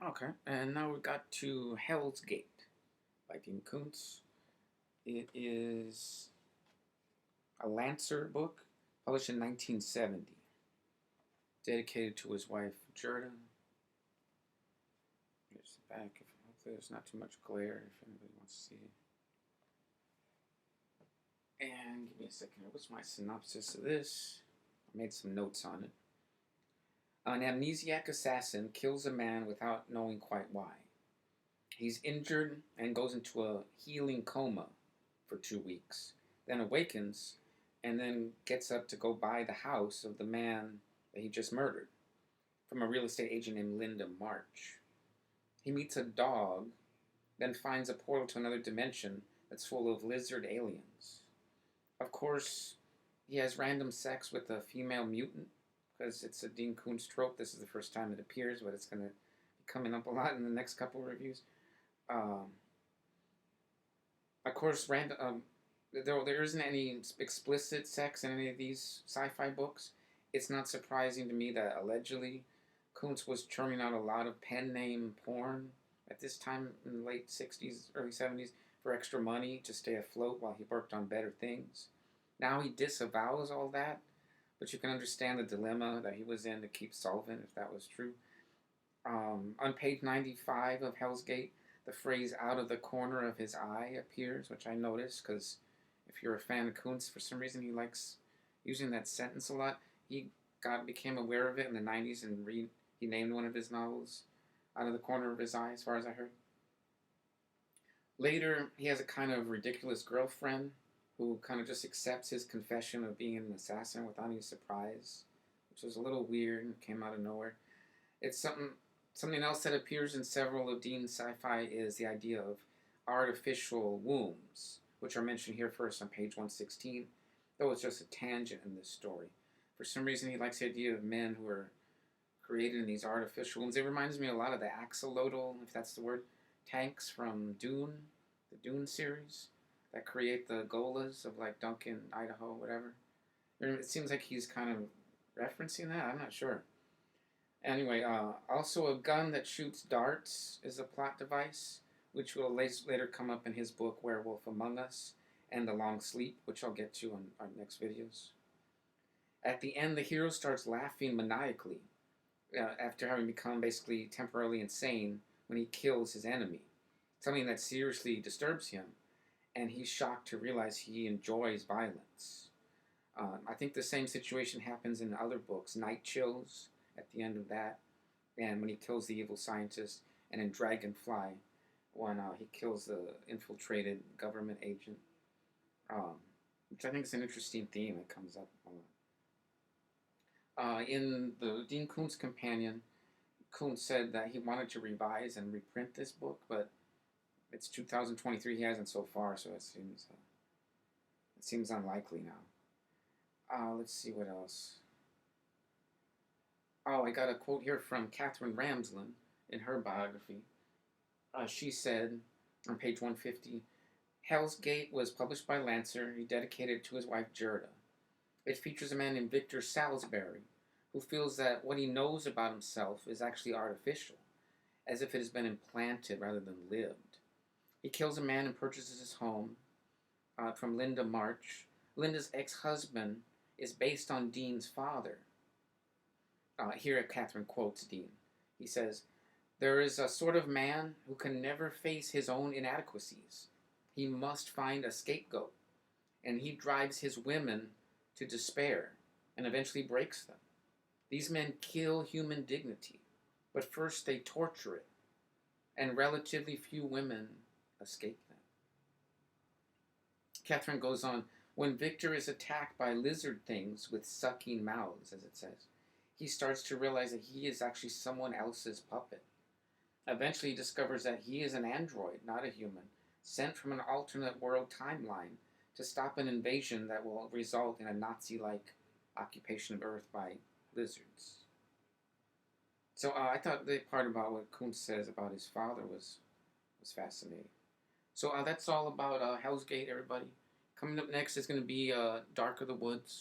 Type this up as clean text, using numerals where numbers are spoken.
Okay, and now we got to Hell's Gate by R Koontz. It is a Lancer book published in 1970, dedicated to his wife Gerda. Here's the back. Hopefully, there's not too much glare if anybody wants to see it. And give me a second. What's my synopsis of this? I made some notes on it. An amnesiac assassin kills a man without knowing quite why. He's injured and goes into a healing coma for 2 weeks, then awakens, and then gets up to go buy the house of the man that he just murdered from a real estate agent named Linda March. He meets a dog, then finds a portal to another dimension that's full of lizard aliens. Of course, he has random sex with a female mutant because it's a R Koontz trope. This is the first time it appears, but it's going to be coming up a lot in the next couple of reviews. Um, of course, there isn't any explicit sex in any of these sci-fi books. It's not surprising to me that allegedly Koontz was churning out a lot of pen name porn at this time in the late 60s, early 70s for extra money to stay afloat while he worked on better things. Now he disavows all that, but you can understand the dilemma that he was in to keep solvent if that was true. On page 95 of Hell's Gate, the phrase "out of the corner of his eye" appears, which I noticed because if you're a fan of Koontz, for some reason he likes using that sentence a lot. He became aware of it in the 90s and he named one of his novels "Out of the Corner of His Eye," as far as I heard. Later, he has a kind of ridiculous girlfriend who kind of just accepts his confession of being an assassin without any surprise, which was a little weird and came out of nowhere. It's something else that appears in several of Dean's sci-fi is the idea of artificial wombs, which are mentioned here first on page 116, though it's just a tangent in this story. For some reason, he likes the idea of men who are created in these artificial wombs. It reminds me a lot of the Axlotl, if that's the word, tanks from Dune, the Dune series, that create the golas of like Duncan, Idaho, whatever. It seems like he's kind of referencing that. I'm not sure. Anyway, also a gun that shoots darts is a plot device, which will later come up in his book Werewolf Among Us and The Long Sleep, which I'll get to on our next videos. At the end, the hero starts laughing maniacally after having become basically temporarily insane when he kills his enemy, something that seriously disturbs him, and he's shocked to realize he enjoys violence. I think the same situation happens in other books, Night Chills, at the end of that, and when he kills the evil scientist, and in Dragonfly, when he kills the infiltrated government agent, which I think is an interesting theme that comes up a lot. In the R Koontz Companion, Koontz said that he wanted to revise and reprint this book, but it's 2023. He hasn't so far, so it seems unlikely now. Let's see what else. Oh, I got a quote here from Catherine Ramsland in her biography. She said on page 150, Hell's Gate was published by Lancer. He dedicated it to his wife Gerda. It features a man named Victor Salisbury, who feels that what he knows about himself is actually artificial, as if it has been implanted rather than lived. He kills a man and purchases his home from Linda March. Linda's ex-husband is based on Dean's father. Here Catherine quotes Dean. He says, "There is a sort of man who can never face his own inadequacies. He must find a scapegoat, and he drives his women to despair and eventually breaks them. These men kill human dignity, but first they torture it, and relatively few women escape them." Catherine goes on, "When Victor is attacked by lizard things with sucking mouths," as it says, he starts to realize that he is actually someone else's puppet. Eventually he discovers that he is an android, not a human, sent from an alternate world timeline to stop an invasion that will result in a Nazi-like occupation of Earth by lizards. So I thought the part about what Koontz says about his father was fascinating. So that's all about Hell's Gate, everybody. Coming up next is going to be Dark of the Woods